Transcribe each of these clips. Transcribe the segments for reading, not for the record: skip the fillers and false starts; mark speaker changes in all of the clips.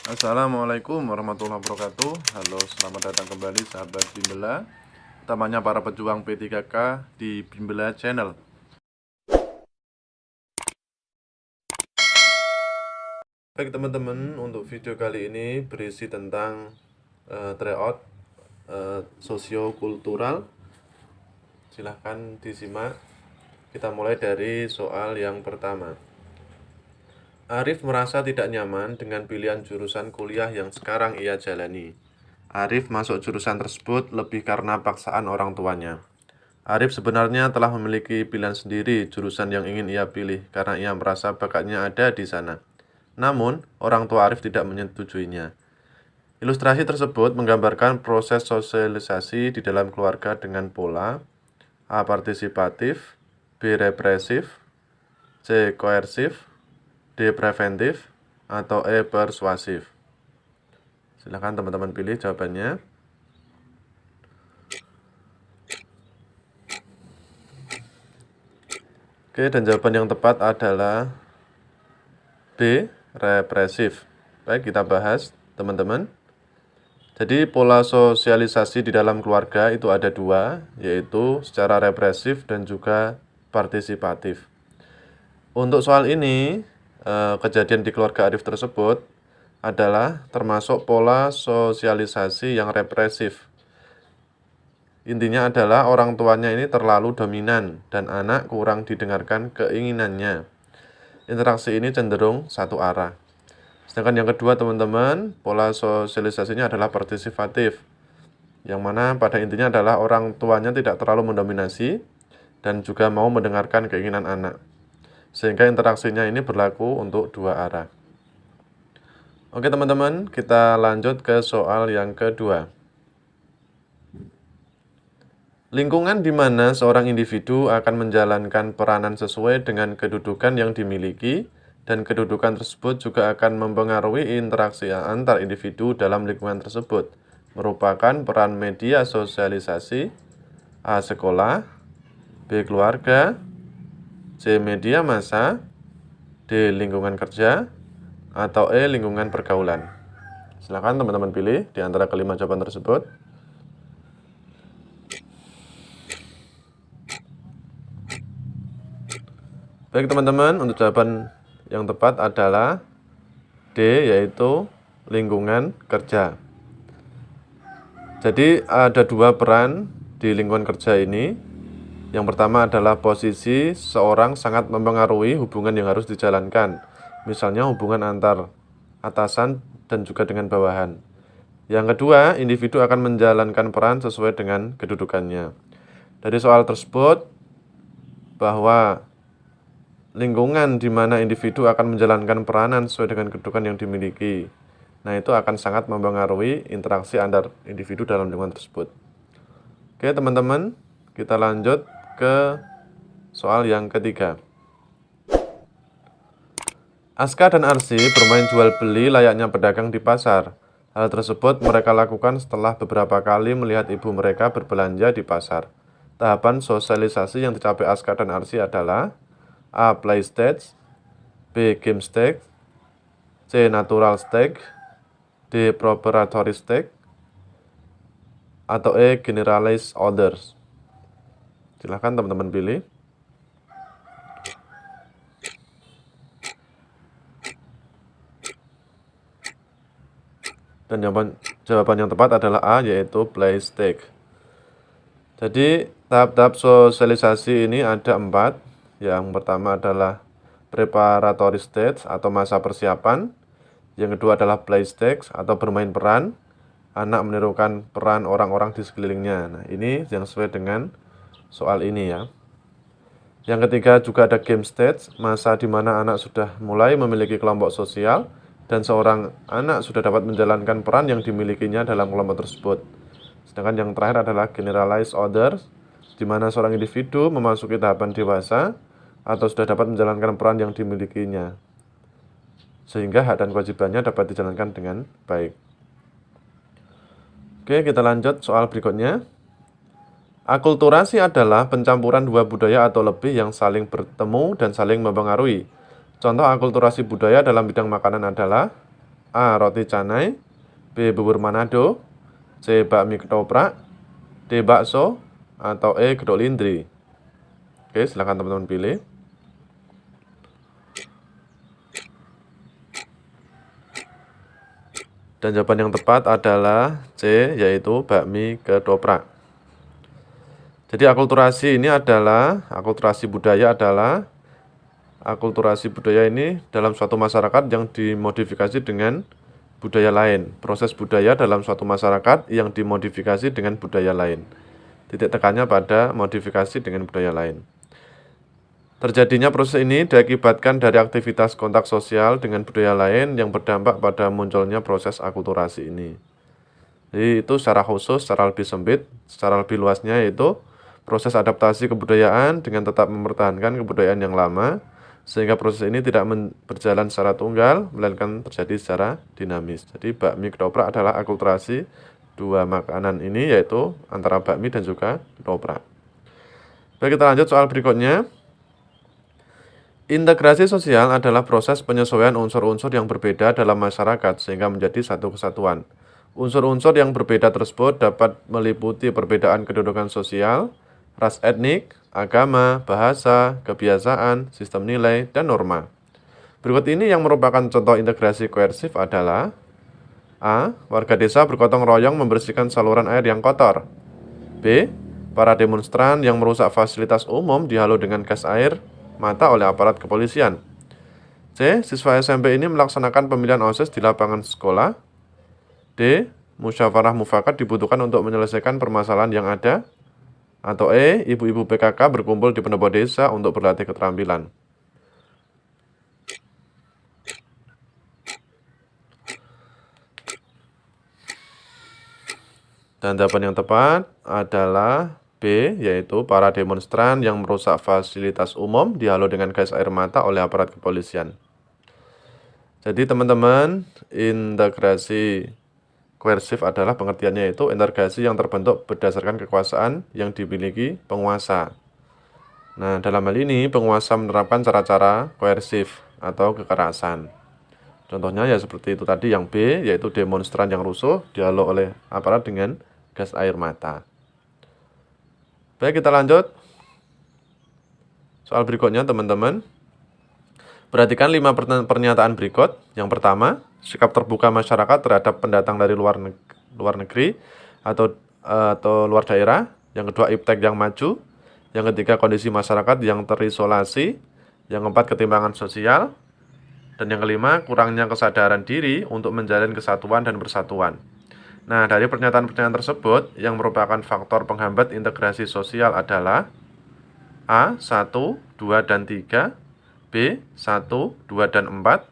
Speaker 1: Assalamualaikum warahmatullahi wabarakatuh. Halo, selamat datang kembali sahabat Bimbela, utamanya para pejuang P3K di Bimbela Channel. Baik teman-teman, untuk video kali ini berisi tentang tryout sosiokultural. Silahkan disimak. Kita mulai dari soal yang pertama. Arif merasa tidak nyaman dengan pilihan jurusan kuliah yang sekarang ia jalani. Arif masuk jurusan tersebut lebih karena paksaan orang tuanya. Arif sebenarnya telah memiliki pilihan sendiri jurusan yang ingin ia pilih karena ia merasa bakatnya ada di sana. Namun, orang tua Arif tidak menyetujuinya. Ilustrasi tersebut menggambarkan proses sosialisasi di dalam keluarga dengan pola A. Partisipatif, B. Represif, C. Koersif, D. Preventif, atau E. Persuasif. Silakan teman-teman pilih jawabannya. Oke, dan jawaban yang tepat adalah B. Represif. Baik, kita bahas teman-teman. Jadi pola sosialisasi di dalam keluarga itu ada dua, yaitu secara represif dan juga partisipatif. Untuk soal ini, kejadian di keluarga Arif tersebut adalah termasuk pola sosialisasi yang represif. Intinya adalah orang tuanya ini terlalu dominan dan anak kurang didengarkan keinginannya. Interaksi ini cenderung satu arah. Sedangkan yang kedua teman-teman, pola sosialisasinya adalah partisipatif. Yang mana pada intinya adalah orang tuanya tidak terlalu mendominasi dan juga mau mendengarkan keinginan anak. Sehingga interaksinya ini berlaku untuk dua arah. Oke teman-teman, kita lanjut ke soal yang kedua. Lingkungan di mana seorang individu akan menjalankan peranan sesuai dengan kedudukan yang dimiliki, dan kedudukan tersebut juga akan mempengaruhi interaksi antar individu dalam lingkungan tersebut, merupakan peran media sosialisasi, A. Sekolah, B. Keluarga, C. Media massa, D. Lingkungan kerja, atau E. Lingkungan pergaulan. Silakan teman-teman pilih di antara kelima jawaban tersebut. Baik teman-teman, untuk jawaban yang tepat adalah D, yaitu lingkungan kerja. Jadi ada dua peran di lingkungan kerja ini. Yang pertama adalah posisi seorang sangat mempengaruhi hubungan yang harus dijalankan. Misalnya hubungan antar atasan dan juga dengan bawahan. Yang kedua, individu akan menjalankan peran sesuai dengan kedudukannya. Dari soal tersebut, bahwa lingkungan di mana individu akan menjalankan peranan sesuai dengan kedudukan yang dimiliki. Nah, itu akan sangat mempengaruhi interaksi antar individu dalam lingkungan tersebut. Oke, teman-teman, kita lanjut ke soal yang ketiga. Aska dan Arsi bermain jual beli layaknya pedagang di pasar. Hal tersebut mereka lakukan setelah beberapa kali melihat ibu mereka berbelanja di pasar. Tahapan sosialisasi yang dicapai Aska dan Arsi adalah A. Play stage, B. Game stage, C. Natural stage, D. Preparatory stage, atau E. Generalized orders. Silahkan teman-teman pilih. Dan jawaban yang tepat adalah A, yaitu play stage. Jadi tahap-tahap sosialisasi ini ada 4. Yang pertama adalah preparatory stage atau masa persiapan. Yang kedua adalah play stage atau bermain peran. Anak menirukan peran orang-orang di sekelilingnya. Nah, ini yang sesuai dengan soal ini ya. Yang ketiga juga ada game stage, masa di mana anak sudah mulai memiliki kelompok sosial dan seorang anak sudah dapat menjalankan peran yang dimilikinya dalam kelompok tersebut. Sedangkan yang terakhir adalah generalized orders, di mana seorang individu memasuki tahapan dewasa atau sudah dapat menjalankan peran yang dimilikinya, sehingga hak dan kewajibannya dapat dijalankan dengan baik. Oke, kita lanjut soal berikutnya. Akulturasi adalah pencampuran dua budaya atau lebih yang saling bertemu dan saling mempengaruhi. Contoh akulturasi budaya dalam bidang makanan adalah A. Roti canai, B. Bubur Manado, C. Bakmi ketoprak, D. Bakso, atau E. Gedok lindri. Oke, silakan teman-teman pilih. Dan jawaban yang tepat adalah C, yaitu bakmi ketoprak. Jadi akulturasi budaya adalah akulturasi budaya ini dalam suatu masyarakat yang dimodifikasi dengan budaya lain. Proses budaya dalam suatu masyarakat yang dimodifikasi dengan budaya lain. Titik tekannya pada modifikasi dengan budaya lain. Terjadinya proses ini diakibatkan dari aktivitas kontak sosial dengan budaya lain yang berdampak pada munculnya proses akulturasi ini. Jadi itu secara khusus, secara lebih sempit, secara lebih luasnya yaitu proses adaptasi kebudayaan dengan tetap mempertahankan kebudayaan yang lama, sehingga proses ini tidak berjalan secara tunggal, melainkan terjadi secara dinamis. Jadi bakmi ketoprak adalah akulturasi dua makanan ini, yaitu antara bakmi dan juga ketoprak. Baik, kita lanjut soal berikutnya. Integrasi sosial adalah proses penyesuaian unsur-unsur yang berbeda dalam masyarakat sehingga menjadi satu kesatuan. Unsur-unsur yang berbeda tersebut dapat meliputi perbedaan kedudukan sosial, ras etnik, agama, bahasa, kebiasaan, sistem nilai, dan norma. Berikut ini yang merupakan contoh integrasi koersif adalah A. Warga desa bergotong royong membersihkan saluran air yang kotor. B. Para demonstran yang merusak fasilitas umum dihalau dengan gas air mata oleh aparat kepolisian. C. Siswa SMP ini melaksanakan pemilihan OSIS di lapangan sekolah. D. Musyawarah mufakat dibutuhkan untuk menyelesaikan permasalahan yang ada. Atau E. Ibu-ibu PKK berkumpul di pendopo desa untuk berlatih keterampilan. Dan jawaban yang tepat adalah B, yaitu para demonstran yang merusak fasilitas umum dihalau dengan gas air mata oleh aparat kepolisian. Jadi teman-teman, integrasi koersif adalah pengertiannya yaitu integrasi yang terbentuk berdasarkan kekuasaan yang dimiliki penguasa. Nah, dalam hal ini penguasa menerapkan cara-cara koersif atau kekerasan. Contohnya ya seperti itu tadi yang B, yaitu demonstran yang rusuh dihalau oleh aparat dengan gas air mata. Baik, kita lanjut. Soal berikutnya teman-teman. Perhatikan 5 pernyataan berikut. Yang pertama, sikap terbuka masyarakat terhadap pendatang dari luar negeri atau luar daerah. Yang kedua, iptek yang maju. Yang ketiga, kondisi masyarakat yang terisolasi. Yang keempat, ketimpangan sosial. Dan yang kelima, kurangnya kesadaran diri untuk menjalin kesatuan dan persatuan. Nah, dari pernyataan-pernyataan tersebut, yang merupakan faktor penghambat integrasi sosial adalah A. 1, 2, dan 3, B. 1, 2, dan 4,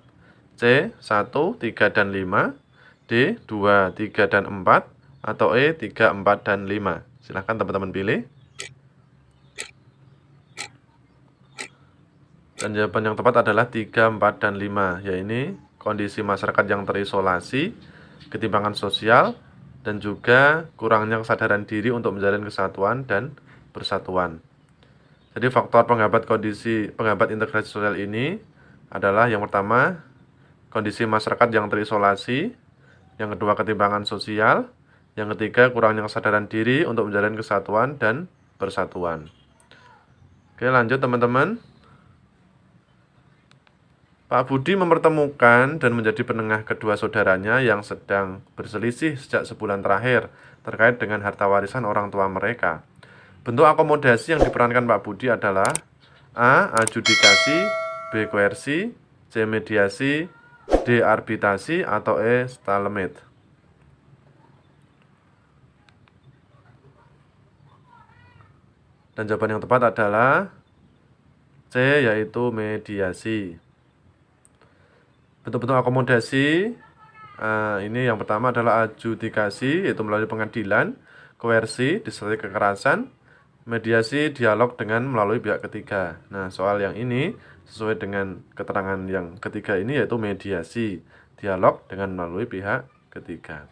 Speaker 1: C. 1, 3, dan 5, D. 2, 3, dan 4, atau E. 3, 4, dan 5. Silahkan teman-teman pilih. Dan jawaban yang tepat adalah 3, 4, dan 5, yaitu kondisi masyarakat yang terisolasi, ketimpangan sosial, dan juga kurangnya kesadaran diri untuk menjalin kesatuan dan persatuan. Jadi faktor penghambat integrasi sosial ini adalah yang pertama, kondisi masyarakat yang terisolasi, yang kedua ketimpangan sosial, yang ketiga kurangnya kesadaran diri untuk menjalin kesatuan dan persatuan. Oke, lanjut teman-teman. Pak Budi mempertemukan dan menjadi penengah kedua saudaranya yang sedang berselisih sejak sebulan terakhir terkait dengan harta warisan orang tua mereka. Bentuk akomodasi yang diperankan Pak Budi adalah A. Adjudikasi, B. Koersi, C. Mediasi, D. Arbitrasi, atau E. Stalemate. Dan jawaban yang tepat adalah C, yaitu mediasi. Bentuk-bentuk akomodasi ini yang pertama adalah adjudikasi, yaitu melalui pengadilan, koersi disertai kekerasan, mediasi dialog dengan melalui pihak ketiga. Nah, soal yang ini sesuai dengan keterangan yang ketiga ini yaitu mediasi, dialog dengan melalui pihak ketiga.